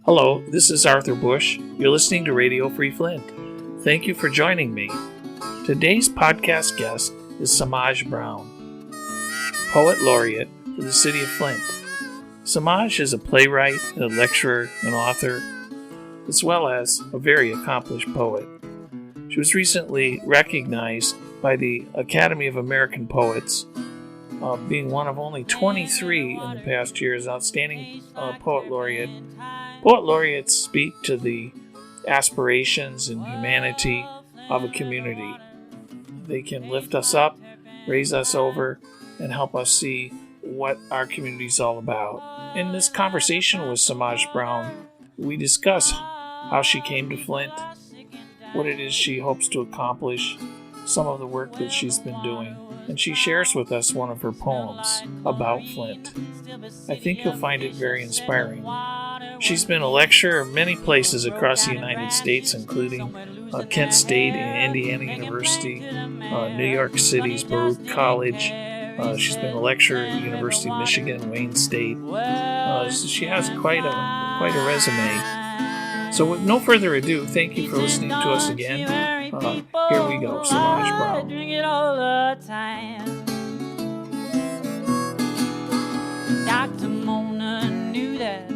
Hello, this is Arthur Bush. You're listening to Radio Free Flint. Thank you for joining me. Today's podcast guest is Semaj Brown, Poet Laureate for the City of Flint. Semaj is a playwright, a lecturer, an author, as well as a very accomplished poet. She was recently recognized by the Academy of American Poets, being one of only 23 in the past year as outstanding Poet Laureate. Poet Laureates speak to the aspirations and humanity of a community. They can lift us up, raise us over, and help us see what our community is all about. In this conversation with Semaj Brown, we discuss how she came to Flint, what it is she hopes to accomplish, some of the work that she's been doing, and she shares with us one of her poems about Flint. I think you'll find it very inspiring. She's been a lecturer in many places across the United States, including Kent State and Indiana University, New York City's Baruch College. She's been a lecturer at the University of Michigan, Wayne State. So she has quite a resume. So with no further ado, thank you for listening to us again. Here we go, Semaj Brown. Drink it all the time. Dr. Mona knew that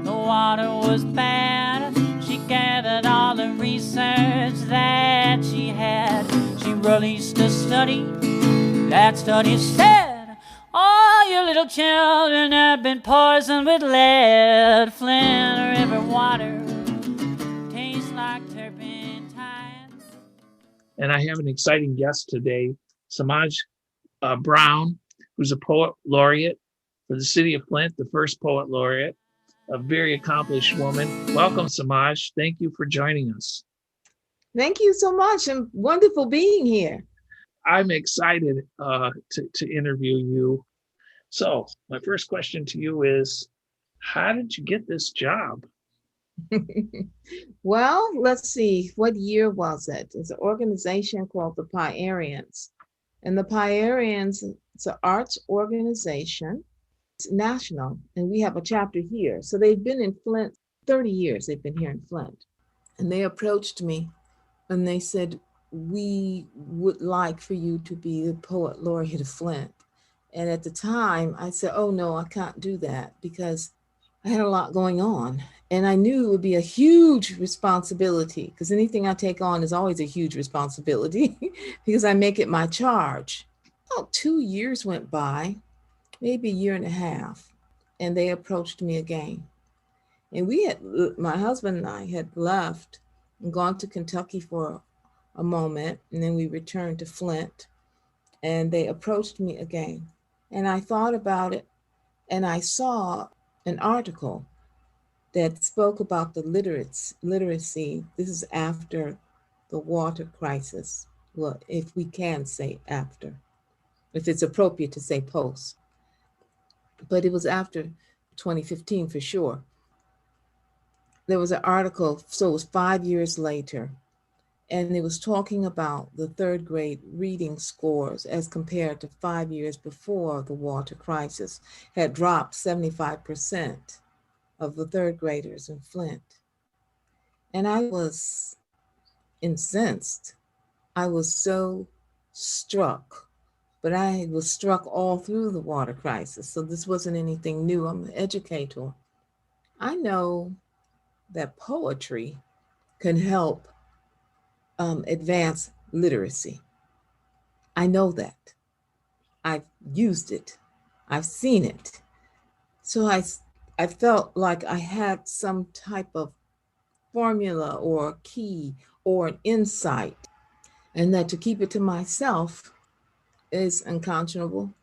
the water was bad. She gathered all the research that she had. She released a study. That study said, all your little children have been poisoned with lead. Flint River water tastes like turpentine. And I have an exciting guest today, Semaj Brown, who's a poet laureate for the City of Flint, the first poet laureate, a very accomplished woman. Welcome, Semaj. Thank you for joining us. Thank you so much, and wonderful being here. I'm excited to interview you. So my first question to you is, how did you get this job? Well, let's see, what year was it? It's an organization called the Pierians. And the Pierians, it's an arts organization. It's national, and we have a chapter here. So they've been in Flint, 30 years they've been here in Flint. And they approached me and they said, we would like for you to be the Poet Laureate of Flint. And at the time I said, oh no, I can't do that because I had a lot going on. And I knew it would be a huge responsibility because anything I take on is always a huge responsibility because I make it my charge. About 2 years went by, maybe a year and a half, and they approached me again. And my husband and I had left and gone to Kentucky for a moment, and then we returned to Flint, and they approached me again. And I thought about it, and I saw an article that spoke about the literacy. This is after the water crisis. Well, if we can say after, if it's appropriate to say post. But it was after 2015 for sure. There was an article, so it was 5 years later, and it was talking about the third grade reading scores as compared to 5 years before the water crisis had dropped 75% of the third graders in Flint. And I was incensed. I was so struck, but I was struck all through the water crisis. So this wasn't anything new. I'm an educator. I know that poetry can help advance literacy. I know that. I've used it. I've seen it. So I felt like I had some type of formula or key or an insight, and that to keep it to myself is unconscionable.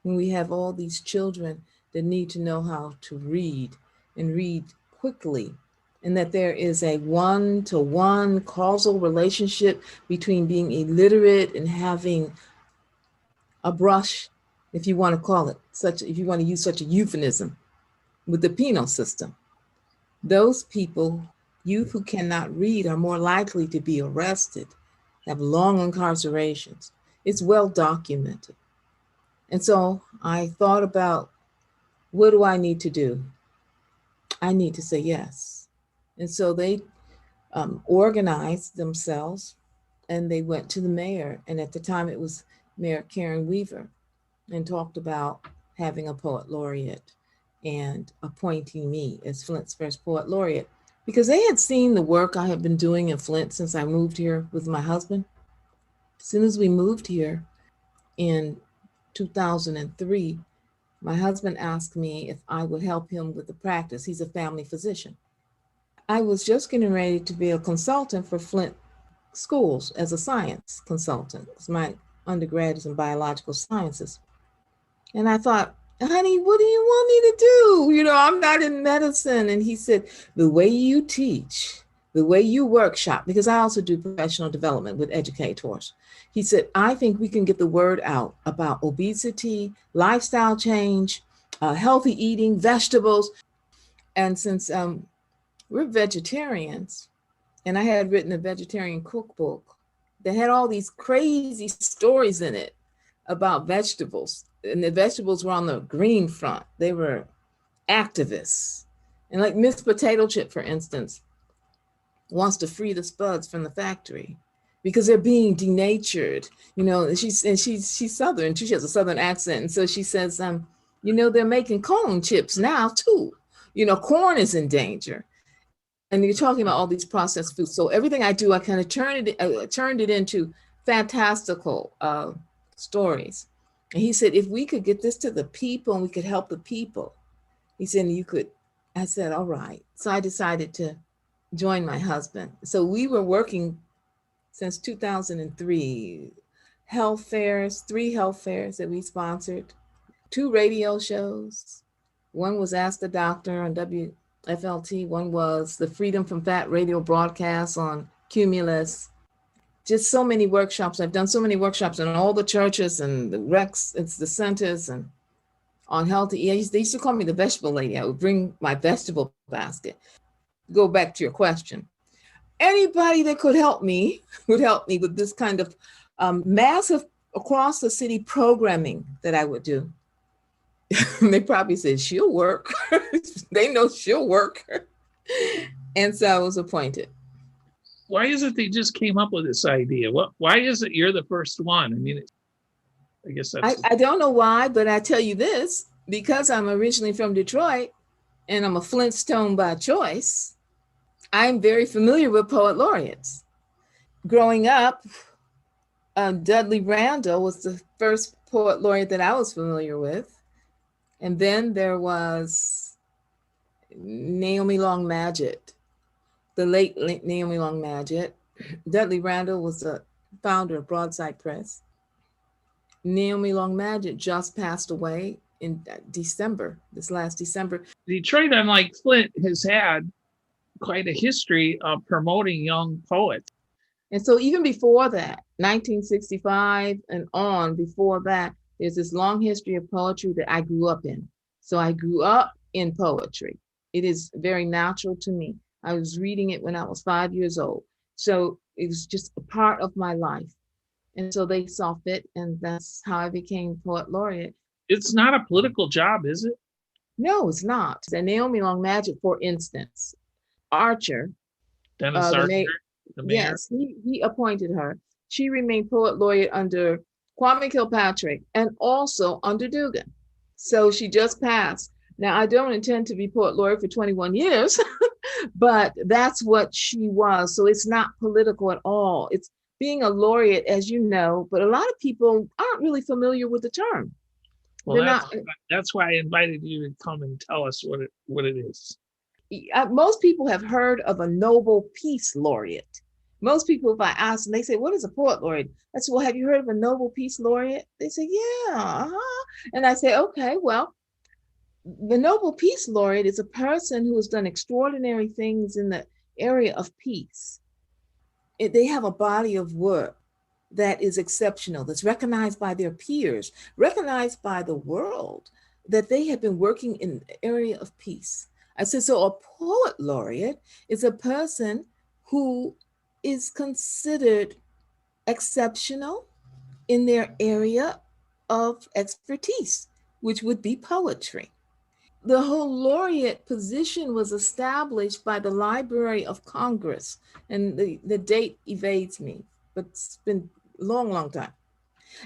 When we have all these children that need to know how to read and read quickly, and that there is a one-to-one causal relationship between being illiterate and having a brush, if you want to call it such, if you want to use such a euphemism, with the penal system. Those people, youth who cannot read, are more likely to be arrested, have long incarcerations. It's well documented. And so I thought about, what do I need to do? I need to say yes. And so they organized themselves and they went to the mayor. And at the time it was Mayor Karen Weaver, and talked about having a poet laureate and appointing me as Flint's first poet laureate, because they had seen the work I had been doing in Flint since I moved here with my husband. As soon as we moved here in 2003, my husband asked me if I would help him with the practice. He's a family physician. I was just getting ready to be a consultant for Flint schools as a science consultant, because my undergrad is in biological sciences. And I thought, honey, what do you want me to do? You know, I'm not in medicine. And he said, the way you teach, the way you workshop, because I also do professional development with educators. He said, I think we can get the word out about obesity, lifestyle change, healthy eating, vegetables. And since we're vegetarians, and I had written a vegetarian cookbook that had all these crazy stories in it about vegetables. And the vegetables were on the green front. They were activists. And like Miss Potato Chip, for instance, wants to free the spuds from the factory because they're being denatured. You know, and she's Southern too. She has a Southern accent. And so she says, you know, they're making corn chips now too. You know, corn is in danger. And you're talking about all these processed foods. So everything I do, I kind of turned it into fantastical stories. And he said, if we could get this to the people and we could help the people, he said, you could. I said, all right. So I decided to join my husband. So we were working since 2003, health fairs, 3 health fairs that we sponsored, 2 radio shows. One was Ask the Doctor on WFLT. One was the Freedom from Fat radio broadcast on Cumulus. Just so many workshops. I've done so many workshops in all the churches and the recs, it's the centers, and on healthy. They used to call me the vegetable lady. I would bring my vegetable basket. Go back to your question. Anybody that could help me would help me with this kind of massive across the city programming that I would do. They probably said, she'll work. They know she'll work. And so I was appointed. Why is it they just came up with this idea? Why is it you're the first one? I mean, I guess that's... I don't know why, but I tell you this, because I'm originally from Detroit and I'm a Flintstone by choice, I'm very familiar with poet laureates. Growing up, Dudley Randall was the first poet laureate that I was familiar with. And then there was Naomi Long Madgett, the late Naomi Long Madgett. Dudley Randall was the founder of Broadside Press. Naomi Long Madgett just passed away in December, this last December. Detroit, unlike Flint, has had quite a history of promoting young poets. And so even before that, 1965 and on, before that, there's this long history of poetry that I grew up in. So I grew up in poetry. It is very natural to me. I was reading it when I was 5 years old. So it was just a part of my life. And so they saw fit, and that's how I became poet laureate. It's not a political job, is it? No, it's not. And Naomi Long Madgett, for instance, Archer, Dennis Archer, the mayor. Yes, he appointed her. She remained poet laureate under Kwame Kilpatrick and also under Dugan. So she just passed. Now, I don't intend to be poet laureate for 21 years, but that's what she was. So it's not political at all. It's being a laureate, as you know, but a lot of people aren't really familiar with the term. Well, that's why I invited you to come and tell us what it is. Most people have heard of a Nobel Peace Laureate. Most people, if I ask them, they say, what is a poet laureate? I say, well, have you heard of a Nobel Peace Laureate? They say, yeah. And I say, okay, well, the Nobel Peace Laureate is a person who has done extraordinary things in the area of peace. They have a body of work that is exceptional, that's recognized by their peers, recognized by the world, that they have been working in the area of peace. I said, so a poet laureate is a person who is considered exceptional in their area of expertise, which would be poetry. the whole laureate position was established by the Library of Congress, and the date evades me, but it's been a long, long time.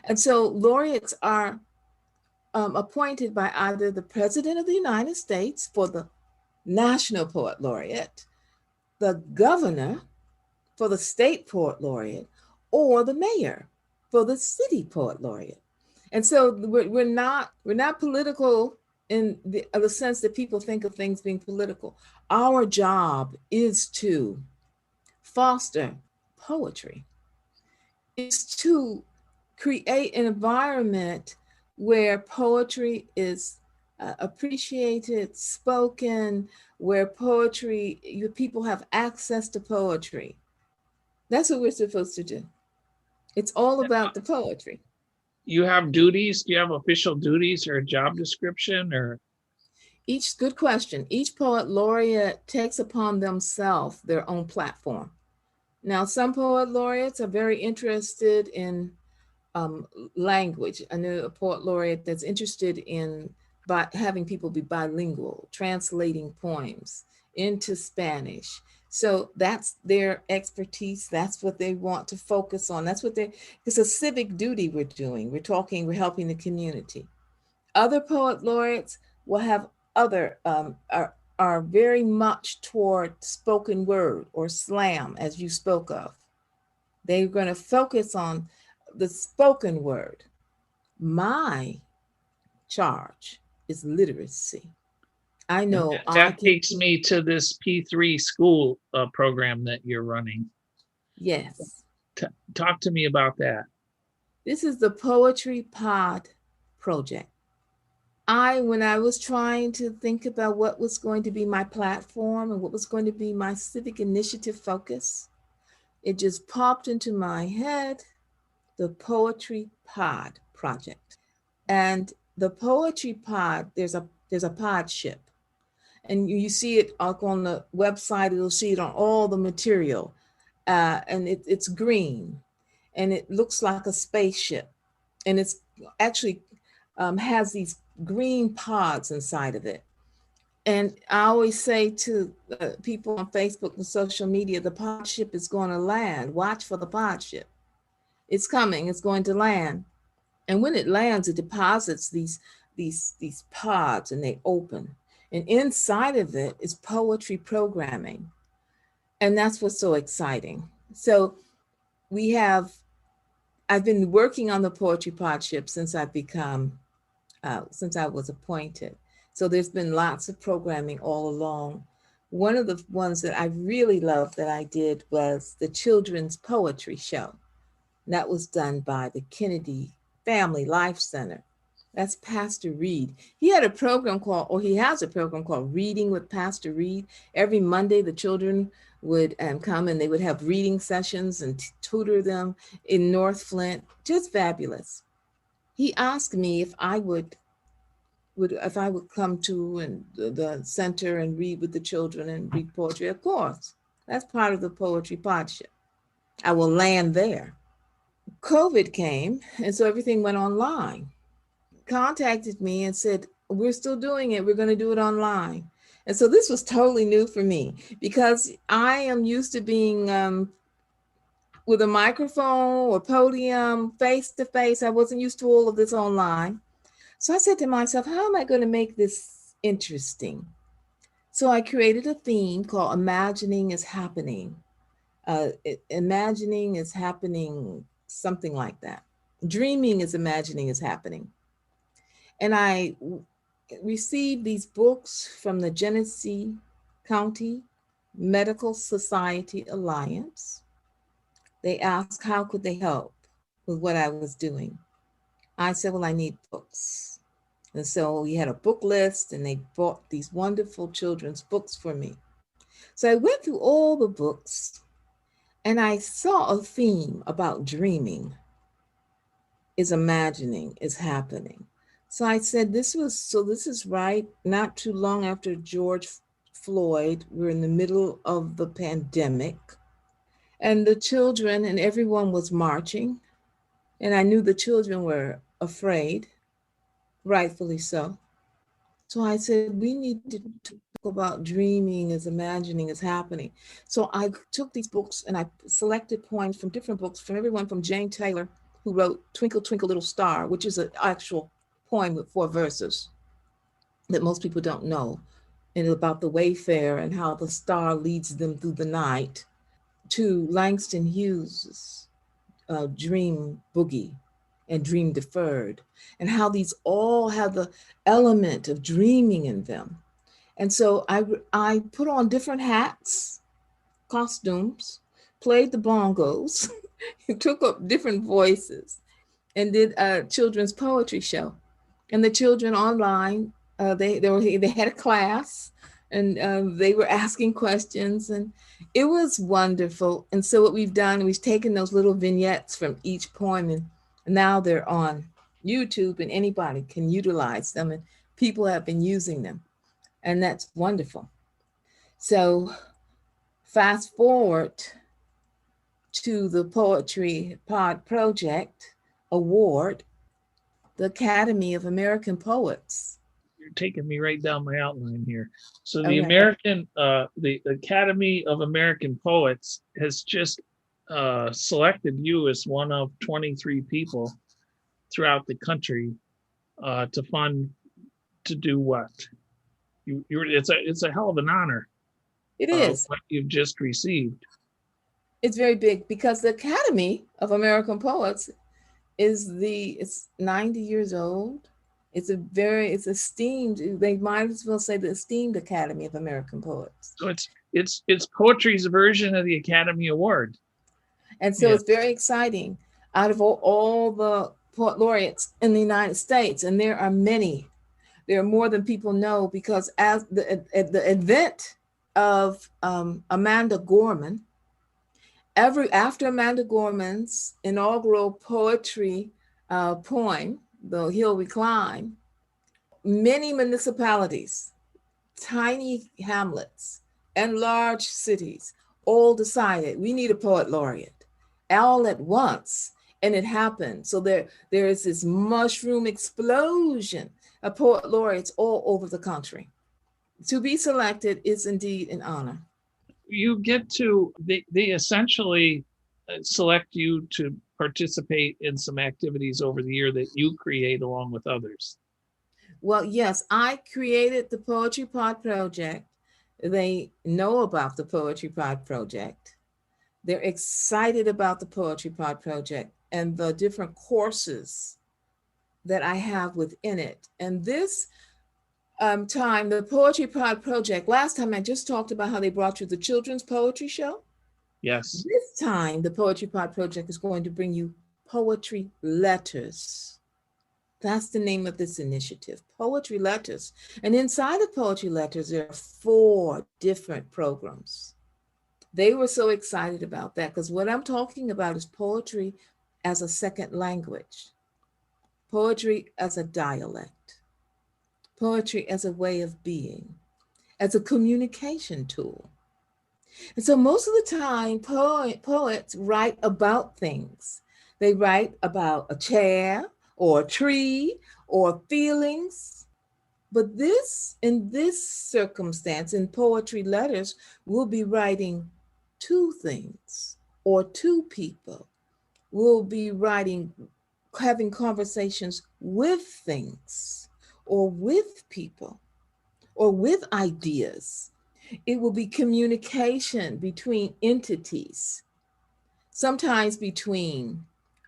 And so laureates are appointed by either the President of the United States for the National Poet Laureate, the governor for the State Poet Laureate, or the mayor for the City Poet Laureate. And so we're not political in the sense that people think of things being political. Our job is to foster poetry, is to create an environment where poetry is appreciated, spoken, where people have access to poetry. That's what we're supposed to do. It's all about the poetry. You have duties? Do you have official duties or a job description or? Good question. Each poet laureate takes upon themselves their own platform. Now, some poet laureates are very interested in language. I know a poet laureate that's interested in having people be bilingual, translating poems into Spanish. So that's their expertise. That's what they want to focus on. It's a civic duty we're doing. We're helping the community. Other poet laureates will have are very much toward spoken word or slam, as you spoke of. They're going to focus on the spoken word. My charge is literacy. I know that takes me to this P3 school program that you're running. Yes. Talk to me about that. This is the Poetry Pod project. When I was trying to think about what was going to be my platform and what was going to be my civic initiative focus, it just popped into my head, the Poetry Pod project. And the Poetry Pod, there's a pod ship. And you see it on the website, you'll see it on all the material. And it's green and it looks like a spaceship. And it's actually has these green pods inside of it. And I always say to people on Facebook and social media, the pod ship is going to land. Watch for the pod ship. It's coming, it's going to land. And when it lands, it deposits these pods and they open. And inside of it is poetry programming. And that's what's so exciting. So I've been working on the poetry pod ship since I was appointed. So there's been lots of programming all along. One of the ones that I really loved that I did was the Children's Poetry Show. That was done by the Kennedy Family Life Center. That's Pastor Reed. He has a program called Reading with Pastor Reed. Every Monday, the children would come and they would have reading sessions and tutor them in North Flint. Just fabulous. He asked me if I would come to the center and read with the children and read poetry. Of course, that's part of the Poetry Pod Ship. I will land there. COVID came, and so everything went online. Contacted me and said, we're still doing it. We're going to do it online. And so this was totally new for me because I am used to being with a microphone or podium, face to face. I wasn't used to all of this online. So I said to myself, how am I going to make this interesting? So I created a theme called Imagining is Happening. Imagining is happening, something like that. Dreaming is imagining is happening. And I received these books from the Genesee County Medical Society Alliance. They asked how could they help with what I was doing. I said, well, I need books. And so we had a book list and they bought these wonderful children's books for me. So I went through all the books and I saw a theme about dreaming is imagining is happening. So I said, this is right, not too long after George Floyd. We're in the middle of the pandemic and the children and everyone was marching. And I knew the children were afraid, rightfully so. So I said, we need to talk about dreaming as imagining is happening. So I took these books and I selected poems from different books, from everyone from Jane Taylor, who wrote Twinkle, Twinkle, Little Star, which is an actual poem with 4 verses that most people don't know, and about the wayfarer and how the star leads them through the night, to Langston Hughes' Dream Boogie and Dream Deferred, and how these all have the element of dreaming in them. And so I put on different hats, costumes, played the bongos, took up different voices, and did a children's poetry show. And the children online, they had a class, and they were asking questions, and it was wonderful. And so what we've done, we've taken those little vignettes from each poem, and now they're on YouTube, and anybody can utilize them, and people have been using them, and that's wonderful. So fast forward to the Poetry Pod Project Award, the Academy of American Poets. You're taking me right down my outline here. So Okay. the Academy of American Poets has just selected you as one of 23 people throughout the country to do what? It's a hell of an honor. It is. What you've just received. It's very big because the Academy of American Poets it's 90 years old. It's esteemed. They might as well say the esteemed Academy of American Poets. So it's poetry's version of the Academy Award. And so It's very exciting. Out of all the Poet Laureates in the United States, and there are many, there are more than people know, because as the event of Amanda Gorman, after Amanda Gorman's inaugural poetry poem, The Hill We Climb, many municipalities, tiny hamlets, and large cities all decided we need a poet laureate all at once, and it happened. So there is this mushroom explosion of poet laureates all over the country. To be selected is indeed an honor. You get to, they essentially select you to participate in some activities over the year that you create along with others. Well, yes, I created the Poetry Pod Project. They know about the Poetry Pod Project. They're excited about the Poetry Pod Project and the different courses that I have within it. And this time, the Poetry Pod Project, last time I just talked about how they brought you the children's poetry show. Yes. This time, the Poetry Pod Project is going to bring you poetry letters. That's the name of this initiative, Poetry Letters. And inside of Poetry Letters, there are 4 different programs. They were so excited about that because what I'm talking about is poetry as a second language, poetry as a dialect, poetry as a way of being, as a communication tool. And so most of the time, poets write about things. They write about a chair or a tree or feelings. But in this circumstance, in Poetry Letters, we'll be writing 2 things or 2 people. We'll be having conversations with things or with people or with ideas. It will be communication between entities, sometimes between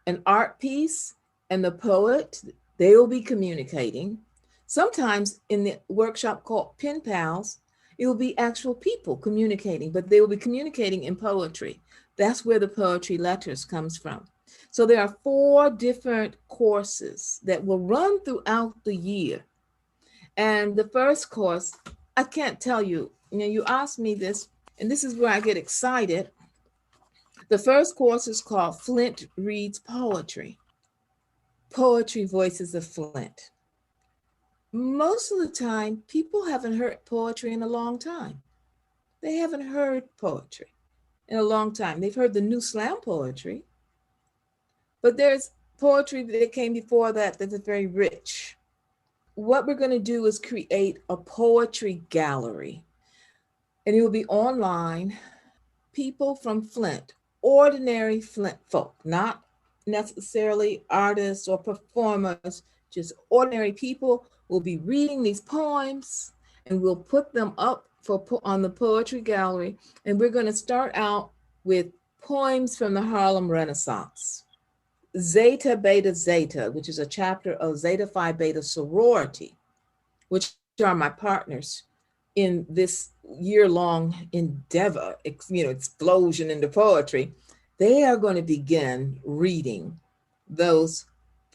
an art piece and the poet. They will be communicating. Sometimes in the workshop called Pen Pals, it will be actual people communicating, but they will be communicating in poetry. That's where the Poetry Letters comes from. So there are 4 different courses that will run throughout the year. And the first course, I can't tell you, you asked me this, and this is where I get excited. The first course is called Flint Reads Poetry, Poetry Voices of Flint. Most of the time, people haven't heard poetry in a long time. They haven't heard poetry in a long time. They've heard the new slam poetry, but there's poetry that came before that is very rich. what we're going to do is create a poetry gallery, and it will be online. People from Flint, ordinary Flint folk, not necessarily artists or performers, just ordinary people will be reading these poems, and we'll put them up on the poetry gallery. And we're going to start out with poems from the Harlem Renaissance. Zeta Beta Zeta, which is a chapter of Zeta Phi Beta sorority, which are my partners in this year-long endeavor, explosion into poetry. They are going to begin reading those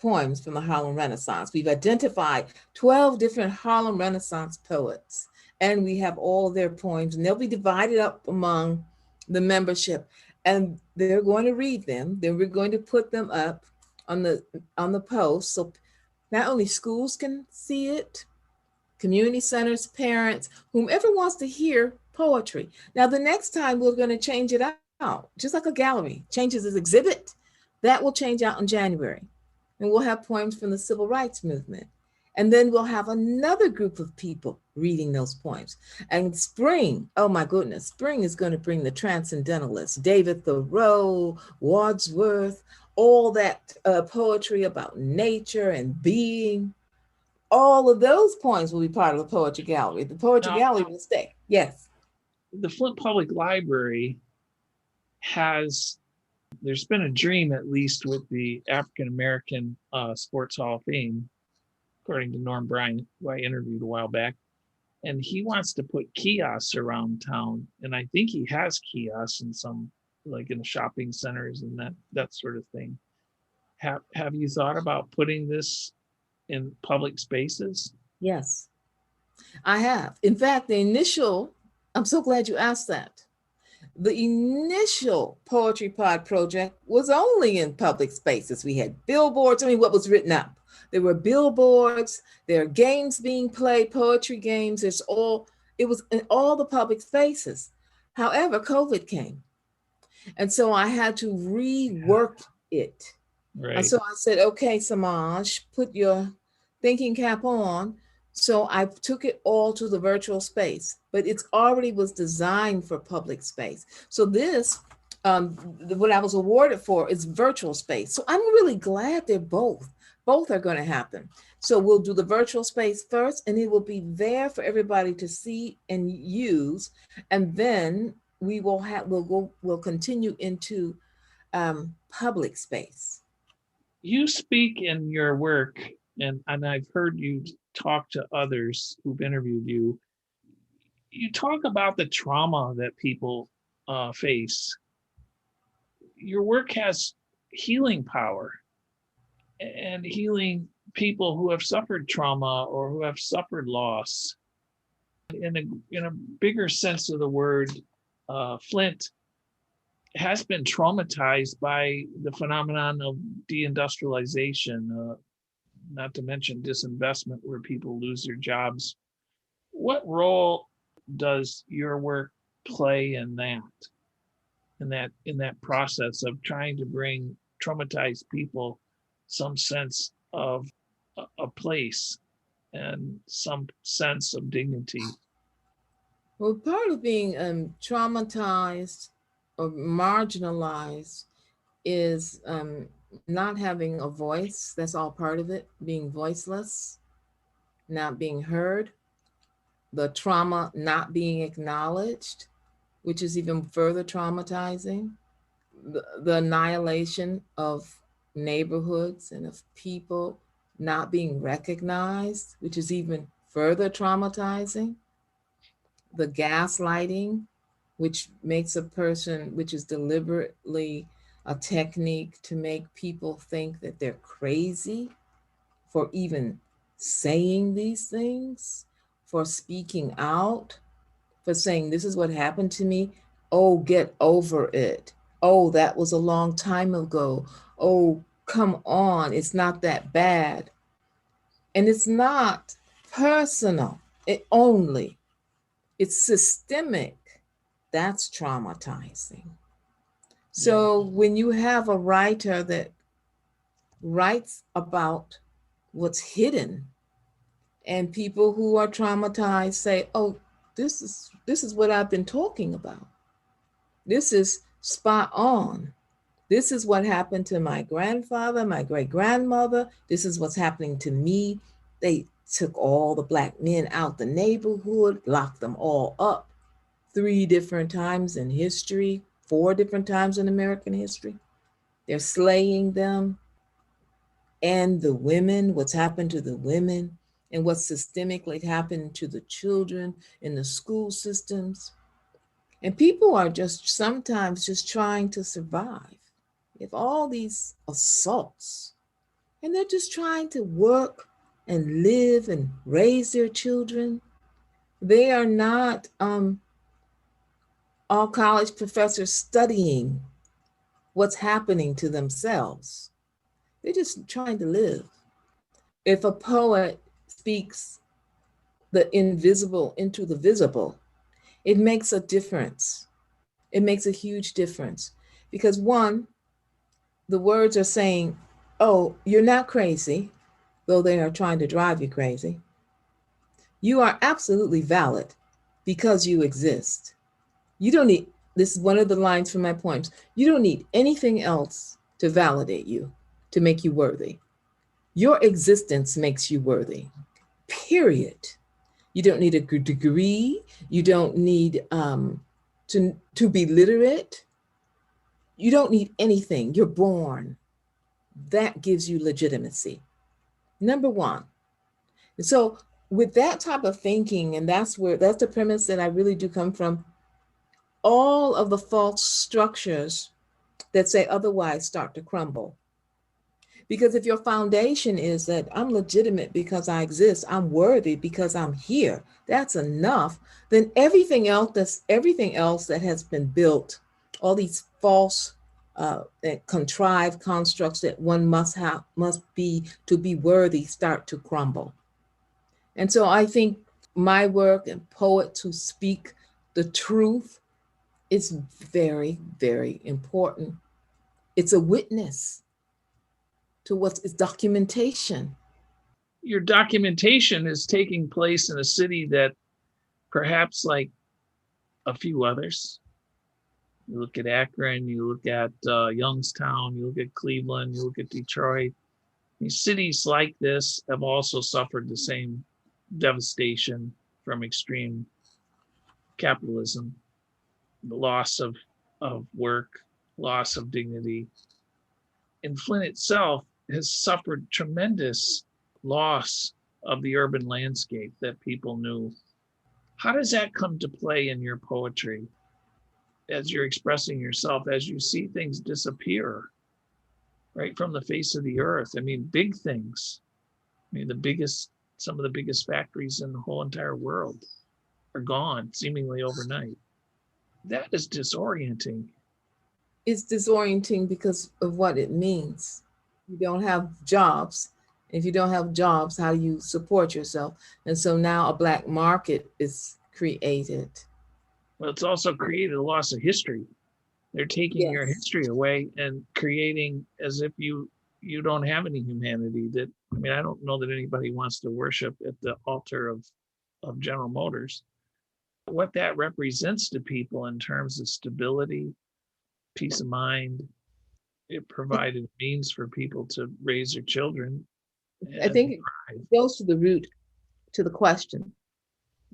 poems from the Harlem Renaissance. We've identified 12 different Harlem Renaissance poets, and we have all their poems, and they'll be divided up among the membership, and they're going to read them. Then we're going to put them up on the post, so not only schools can see it, community centers, parents, whomever wants to hear poetry. Now, the next time we're going to change it out, just like a gallery changes its exhibit, that will change out in January. And we'll have poems from the civil rights movement. And then we'll have another group of people reading those poems. And spring, oh my goodness, spring is going to bring the transcendentalists, David Thoreau, Wordsworth, all that poetry about nature and being. All of those poems will be part of the poetry gallery. The poetry gallery will stay. Yes. The Flint Public Library there's been a dream, at least with the African American Sports Hall of Fame, according to Norm Bryant, who I interviewed a while back. And he wants to put kiosks around town. And I think he has kiosks in some, like in the shopping centers and that sort of thing. Have you thought about putting this in public spaces? Yes, I have. In fact, I'm so glad you asked that. The initial Poetry Pod project was only in public spaces. We had billboards. What was written up? There were billboards, there are games being played, poetry games. It was in all the public spaces. However, COVID came. And so I had to rework it. Right. And so I said, okay, Semaj, put your thinking cap on. So I took it all to the virtual space, but it's already was designed for public space. So this, what I was awarded for is virtual space. So I'm really glad they're both are going to happen. So we'll do the virtual space first, and it will be there for everybody to see and use. And then we'll continue into public space. You speak in your work, and I've heard you talk to others who've interviewed you. You talk about the trauma that people face. Your work has healing power and healing people who have suffered trauma or who have suffered loss. In a bigger sense of the word, Flint has been traumatized by the phenomenon of deindustrialization, not to mention disinvestment, where people lose their jobs. What role does your work play in that process of trying to bring traumatized people some sense of a place and some sense of dignity? Well, part of being traumatized or marginalized is not having a voice. That's all part of it. Being voiceless, not being heard, the trauma not being acknowledged, which is even further traumatizing, the annihilation of neighborhoods and of people not being recognized, which is even further traumatizing, the gaslighting, which makes a person, which is deliberately a technique to make people think that they're crazy for even saying these things, for speaking out, for saying, this is what happened to me. Oh, get over it. Oh, that was a long time ago. Oh, come on, it's not that bad. And it's not personal, it's systemic. That's traumatizing. So when you have a writer that writes about what's hidden And people who are traumatized say, oh, this is what I've been talking about. This is spot on. This is what happened to my grandfather, my great grandmother. This is what's happening to me. They took all the Black men out the neighborhood, locked them all up 3 different times in history, 4 different times in American history. They're slaying them. And the women, what's happened to the women, and what's systemically happened to the children in the school systems. And people are just sometimes just trying to survive. If all these assaults, and they're just trying to work and live and raise their children. They are not all college professors studying what's happening to themselves. They're just trying to live. If a poet speaks the invisible into the visible, it makes a difference. It makes a huge difference because one, the words are saying, oh, you're not crazy, though they are trying to drive you crazy. You are absolutely valid because you exist. You don't need, this is one of the lines from my poems, you don't need anything else to validate you, to make you worthy. Your existence makes you worthy, period. You don't need a degree. You don't need to be literate. You don't need anything. You're born. That gives you legitimacy. Number one. And so with that type of thinking, and that's the premise that I really do come from, all of the false structures that say otherwise start to crumble. Because if your foundation is that I'm legitimate because I exist, I'm worthy because I'm here, that's enough, then everything else that has been built, all these false contrived constructs that one must be to be worthy, start to crumble. And so I think my work and poets who speak the truth is very, very important. It's a witness to what is documentation. Your documentation is taking place in a city that perhaps like a few others. You look at Akron, you look at Youngstown, you look at Cleveland, you look at Detroit. These cities like this have also suffered the same devastation from extreme capitalism, the loss of work, loss of dignity. And Flint itself has suffered tremendous loss of the urban landscape that people knew. How does that come to play in your poetry as you're expressing yourself, as you see things disappear right from the face of the earth? I mean, big things. I mean, some of the biggest factories in the whole entire world are gone seemingly overnight. That is disorienting. It's disorienting because of what it means. You don't have jobs. If you don't have jobs, how do you support yourself? And so now a black market is created. Well, it's also created a loss of history. They're taking your history away and creating as if you don't have any humanity. That, I mean, I don't know that anybody wants to worship at the altar of General Motors. What that represents to people in terms of stability, peace of mind, it provided means for people to raise their children. I think it goes to the root, to the question.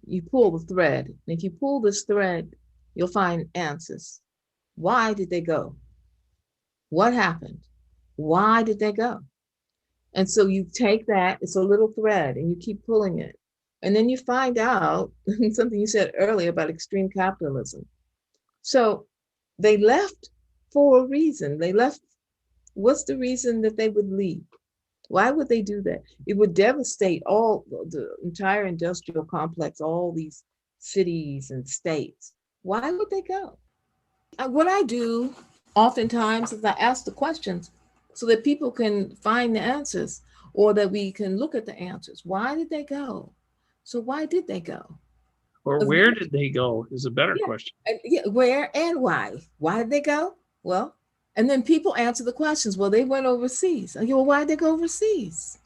You pull the thread, and if you pull this thread, you'll find answers. Why did they go? What happened? Why did they go? And so you take that, it's a little thread, and you keep pulling it. And then you find out something you said earlier about extreme capitalism. So they left for a reason. They left. What's the reason that they would leave? Why would they do that? It would devastate all the entire industrial complex, all these cities and states. Why would they go? What I do oftentimes is I ask the questions so that people can find the answers, or that we can look at the answers. Why did they go? So why did they go? Or where did they go is a better question. Where and why? Why did they go? Well, and then people answer the questions. Well, they went overseas. Well, why did they go overseas?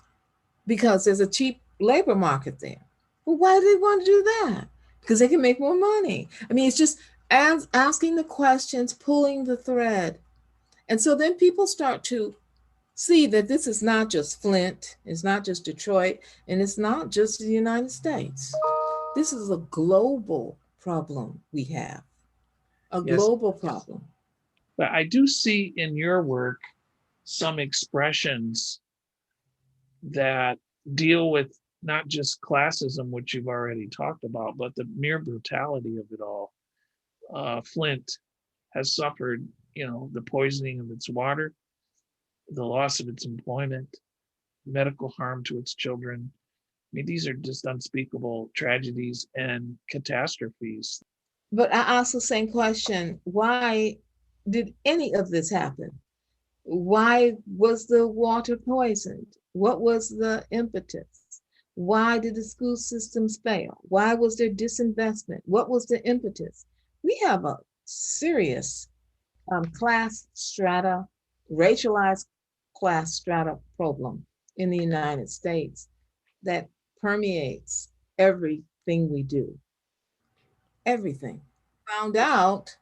Because there's a cheap labor market there. Well, why do they want to do that? Because they can make more money. I mean, it's just as asking the questions, pulling the thread. And so then people start to see that this is not just Flint, it's not just Detroit, and it's not just the United States. This is a global problem we have, a Yes, global problem. but I do see in your work some expressions that deal with not just classism, which you've already talked about, but the mere brutality of it all. Flint has suffered, the poisoning of its water, the loss of its employment, medical harm to its children. I mean, these are just unspeakable tragedies and catastrophes. But I ask the same question, why did any of this happen? Why was the water poisoned? What was the impetus? Why did the school systems fail? Why was there disinvestment? What was the impetus? We have a serious class strata, racialized class strata problem in the United States that permeates everything we do. Everything. Found out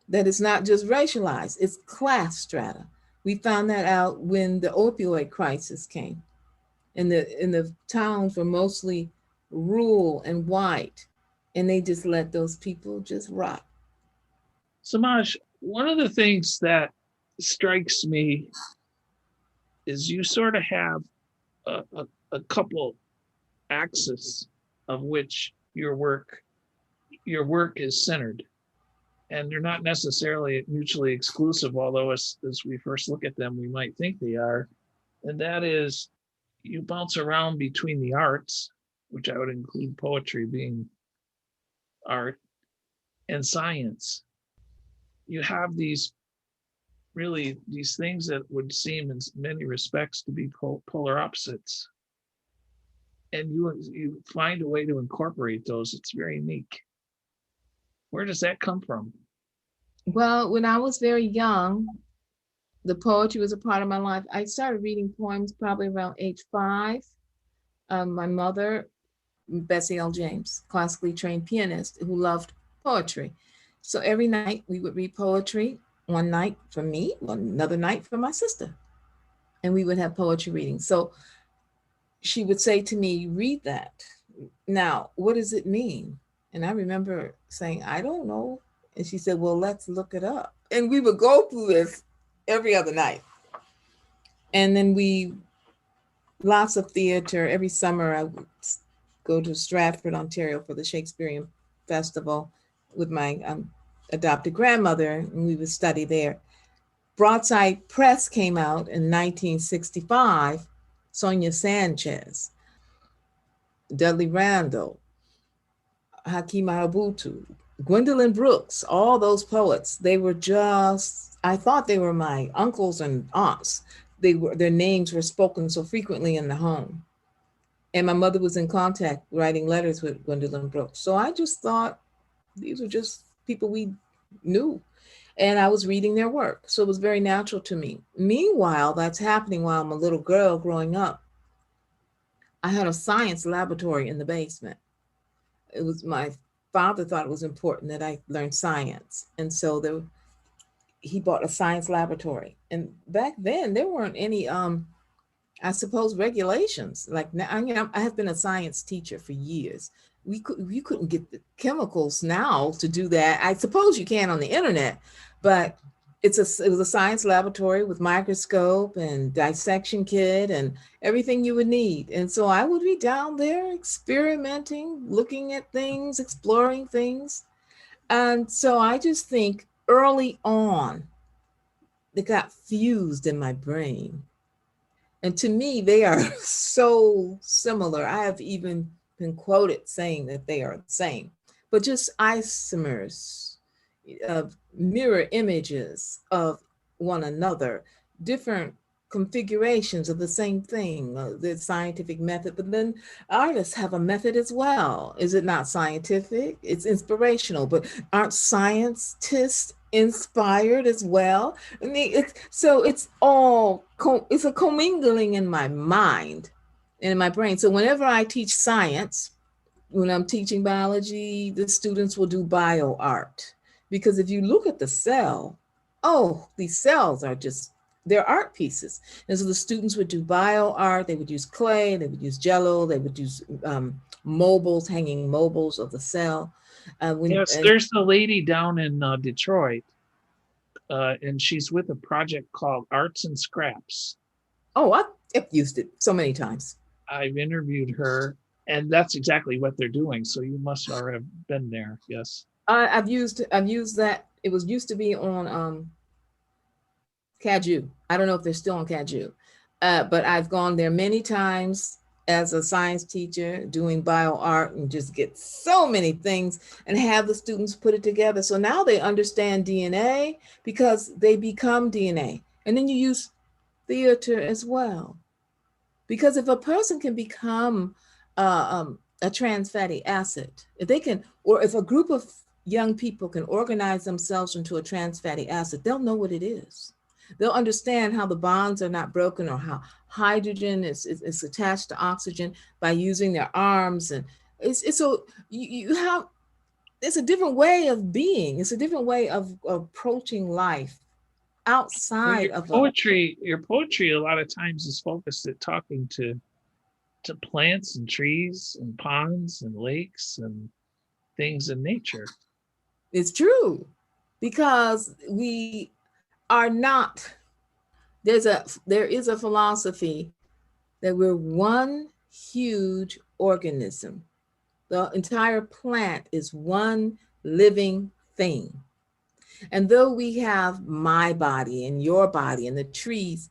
that it's not just racialized, it's class strata. We found that out when the opioid crisis came. And the towns were mostly rural and white, and they just let those people just rot. Semaj, one of the things that strikes me is you sort of have a couple axes of which your work is centered, and they're not necessarily mutually exclusive, although as we first look at them we might think they are. And that is, you bounce around between the arts, which I would include poetry being art, and science. You have these things that would seem in many respects to be polar opposites, and you find a way to incorporate those. It's very unique. Where does that come from? Well, when I was very young, the poetry was a part of my life. I started reading poems probably around age 5. My mother, Bessie L. James, classically trained pianist who loved poetry. So every night we would read poetry, one night for me, another night for my sister. And we would have poetry reading. So she would say to me, read that. Now, what does it mean? And I remember saying, I don't know. And she said, well, let's look it up. And we would go through this every other night. And then lots of theater. Every summer I would go to Stratford, Ontario for the Shakespearean Festival with my adopted grandmother, and we would study there. Broadside Press came out in 1965, Sonia Sanchez, Dudley Randall, Hakeem Arabutu, Gwendolyn Brooks, all those poets, they were just, I thought they were my uncles and aunts. Their names were spoken so frequently in the home. And my mother was in contact writing letters with Gwendolyn Brooks. So I just thought these were just people we knew. And I was reading their work. So it was very natural to me. Meanwhile, that's happening while I'm a little girl growing up. I had a science laboratory in the basement. It was my father thought it was important that I learn science. And so he bought a science laboratory. And back then there weren't any, I suppose, regulations. Like now, I have been a science teacher for years. You couldn't get the chemicals now to do that. I suppose you can on the internet, but it was a science laboratory with microscope and dissection kit and everything you would need. And so I would be down there experimenting, looking at things, exploring things. And so I just think early on, they got fused in my brain. And to me, they are so similar. I have even been quoted saying that they are the same, but just isomers, mirror images of one another, different configurations of the same thing, the scientific method, but then artists have a method as well. Is it not scientific? It's inspirational, but aren't scientists inspired as well? I mean, it's a commingling in my mind in my brain. So whenever I teach science, when I'm teaching biology, the students will do bio art. Because if you look at the cell, oh, these cells are just, they're art pieces. And so the students would do bio art, they would use clay, they would use jello, they would use mobiles, hanging mobiles of the cell. Yes, there's a lady down in Detroit, and she's with a project called Arts and Scraps. Oh, I've used it so many times. I've interviewed her, and that's exactly what they're doing. So you must already have been there. Yes. I've used that. It was used to be on Kaju. I don't know if they're still on Kaju, but I've gone there many times as a science teacher doing bio art and just get so many things and have the students put it together. So now they understand DNA because they become DNA. And then you use theater as well. Because if a person can become a trans fatty acid, if they can, or if a group of young people can organize themselves into a trans fatty acid, they'll know what it is. They'll understand how the bonds are not broken or how hydrogen is attached to oxygen by using their arms. And it's so you have, it's a different way of being. It's a different way of approaching life outside of poetry. Your poetry a lot of times is focused at talking to plants and trees and ponds and lakes and things in nature. It's true, because we are not, there is a philosophy that we're one huge organism. The entire plant is one living thing. And though we have my body and your body and the trees,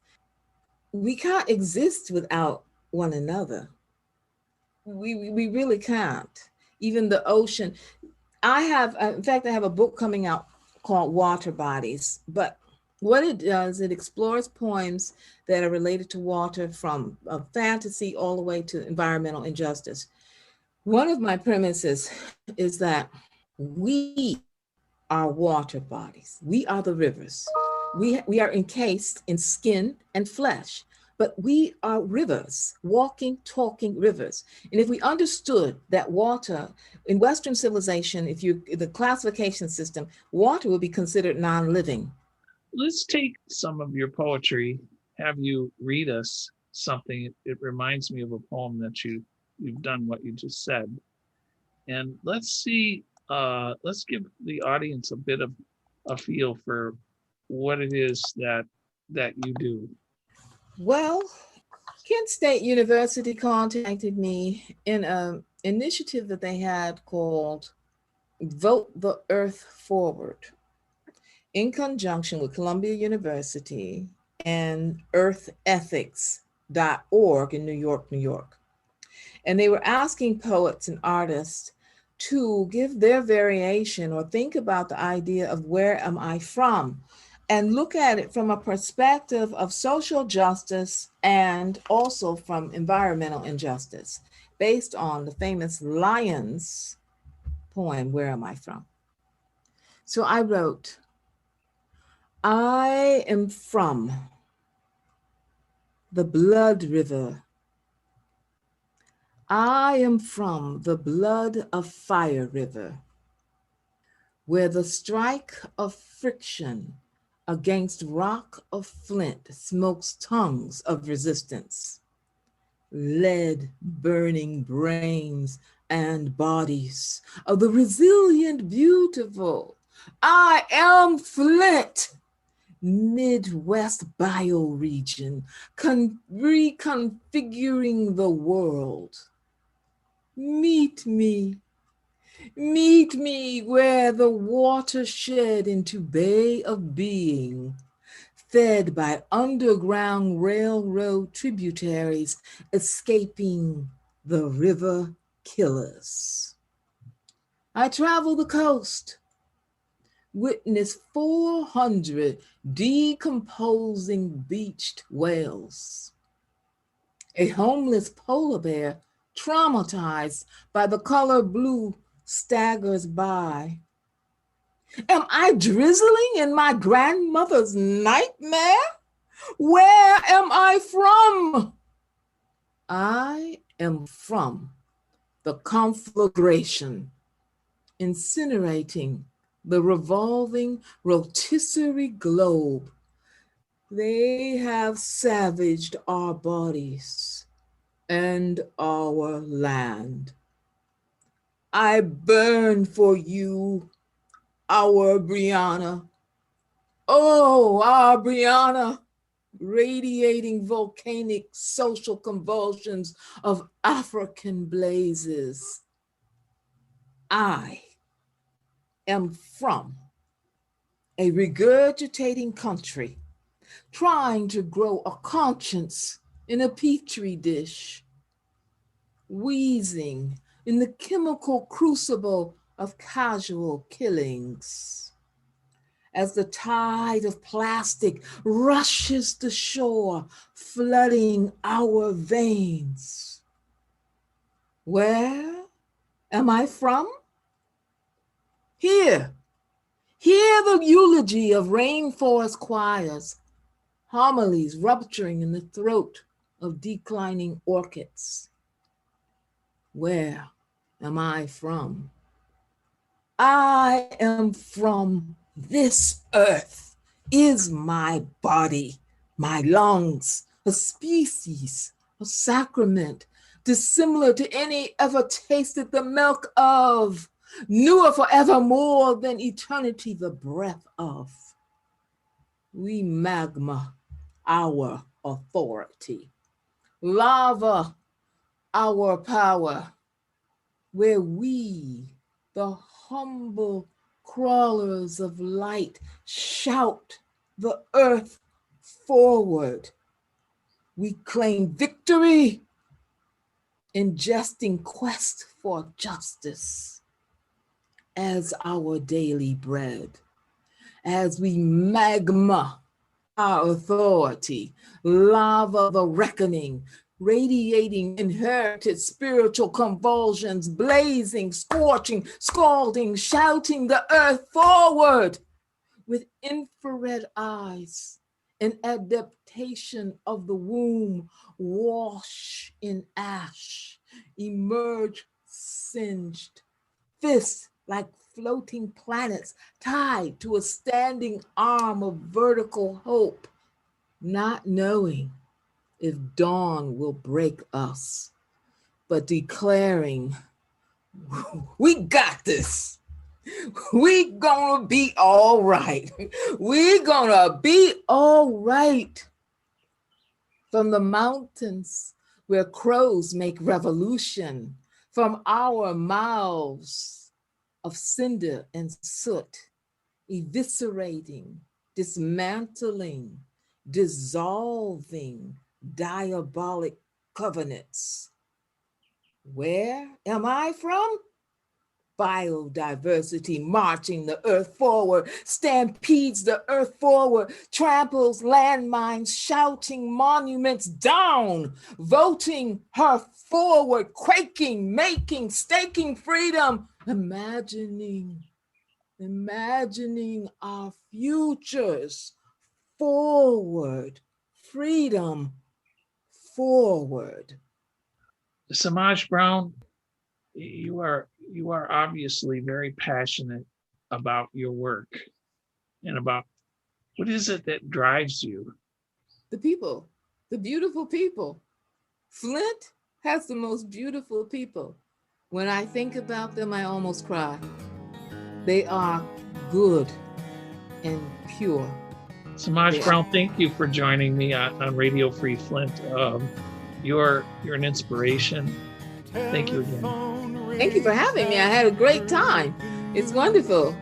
we can't exist without one another. We really can't. Even the ocean. In fact, I have a book coming out called Water Bodies, but what it does, it explores poems that are related to water, from fantasy all the way to environmental injustice. One of my premises is that we are water bodies. We are the rivers. We are encased in skin and flesh, but we are rivers, walking, talking rivers. And if we understood that water in Western civilization, the classification system, water would be considered non-living. Let's take some of your poetry, have you read us something. It reminds me of a poem that you've done what you just said. And let's see, let's give the audience a bit of a feel for what it is that you do. Well, Kent State University contacted me in an initiative that they had called Vote the Earth Forward, in conjunction with Columbia University and earthethics.org in New York, New York. And they were asking poets and artists to give their variation or think about the idea of where am I from, and look at it from a perspective of social justice and also from environmental injustice, based on the famous Lions poem, Where Am I From? So I wrote, I am from the blood river. I am from the blood of fire river, where the strike of friction against rock of flint smokes tongues of resistance, lead burning brains and bodies of the resilient beautiful. I am Flint, Midwest bioregion, reconfiguring the world. Meet me where the water shed into bay of being, fed by underground railroad tributaries escaping the river killers. I travel the coast, witness 400 decomposing beached whales, a homeless polar bear traumatized by the color blue staggers by. Am I drizzling in my grandmother's nightmare? Where am I from? I am from the conflagration, incinerating the revolving rotisserie globe. They have savaged our bodies and our land. I burn for you, our Brianna. Oh, our Brianna, radiating volcanic social convulsions of African blazes. I am from a regurgitating country, trying to grow a conscience in a petri dish, wheezing in the chemical crucible of casual killings. As the tide of plastic rushes the shore, flooding our veins. Where am I from? Here. Hear the eulogy of rainforest choirs, homilies rupturing in the throat of declining orchids. Where am I from? I am from this earth, is my body, my lungs, a species, a sacrament, dissimilar to any ever tasted the milk of, newer forever more than eternity the breath of. We magma our authority, lava our power, where we, the humble crawlers of light, shout the earth forward. We claim victory in jesting quest for justice as our daily bread, as we magma our authority, lava the reckoning, radiating inherited spiritual convulsions, blazing, scorching, scalding, shouting the earth forward with infrared eyes, an adaptation of the womb, wash in ash, emerge singed, fists like floating planets tied to a standing arm of vertical hope, not knowing if dawn will break us, but declaring, we got this. We gonna be all right. We gonna be all right. From the mountains where crows make revolution, from our mouths of cinder and soot, eviscerating, dismantling, dissolving diabolic covenants. Where am I from? Biodiversity marching the earth forward, stampedes the earth forward, tramples landmines, shouting monuments down, voting her forward, quaking, making, staking freedom, imagining our futures forward, freedom forward. Semaj Brown, you are obviously very passionate about your work and about what is it that drives you? The people, the beautiful people. Flint has the most beautiful people. When I think about them, I almost cry. They are good and pure. Semaj Brown, thank you for joining me on Radio Free Flint. You're an inspiration. Thank you again. Thank you for having me. I had a great time. It's wonderful.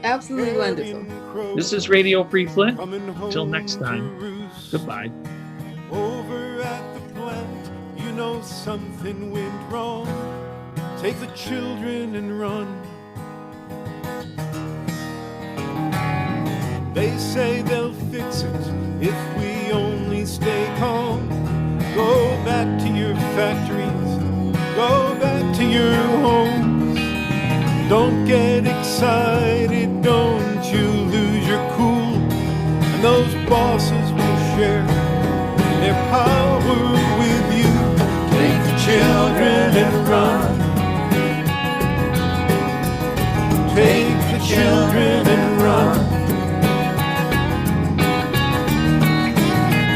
Absolutely wonderful. This is Radio Free Flint. Until next time, goodbye. Over at the plant, you know something went wrong. Take the children and run. They say they'll fix it if we only stay calm. Go back to your factories, go back to your homes. Don't get excited, don't you lose your cool. And those bosses will share their power with you. children and run.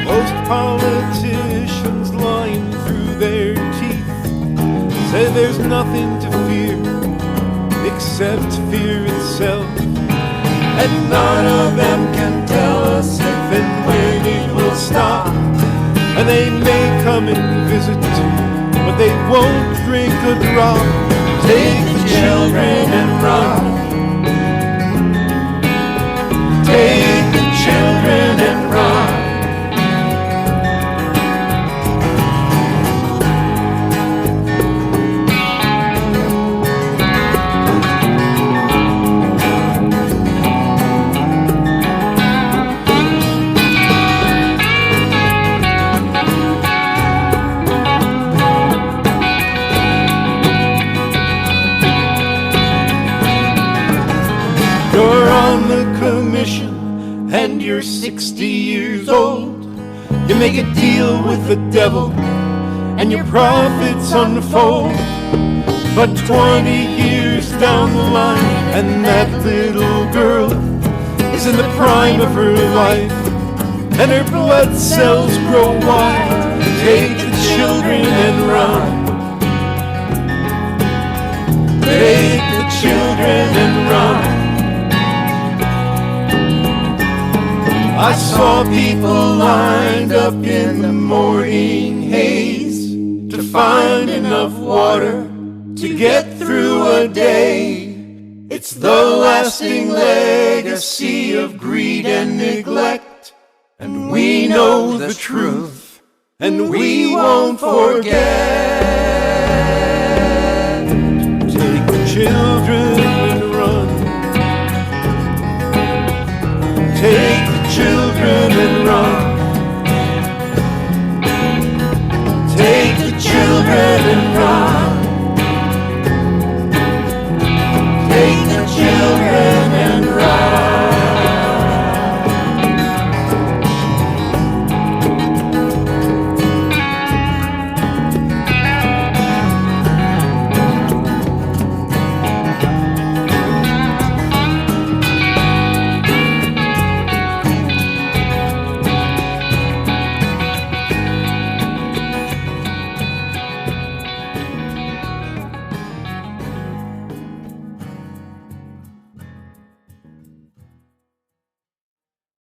Most politicians lying through their teeth say there's nothing to fear except fear itself. And none of them can tell us if and when it will stop. And they may come and visit, but they won't drink a drop. Take the children and run. Take the children and run. You're on the commission and you're 60 years old. You make a deal with the devil and your profits unfold. But 20 years down the line and that little girl is in the prime of her life and her blood cells grow wide. Take the children and run. Take the children and run. I saw people lined up in the morning haze to find enough water to get through a day. It's the lasting legacy of greed and neglect, and we know the truth, and we won't forget. Take the children and run. Take the children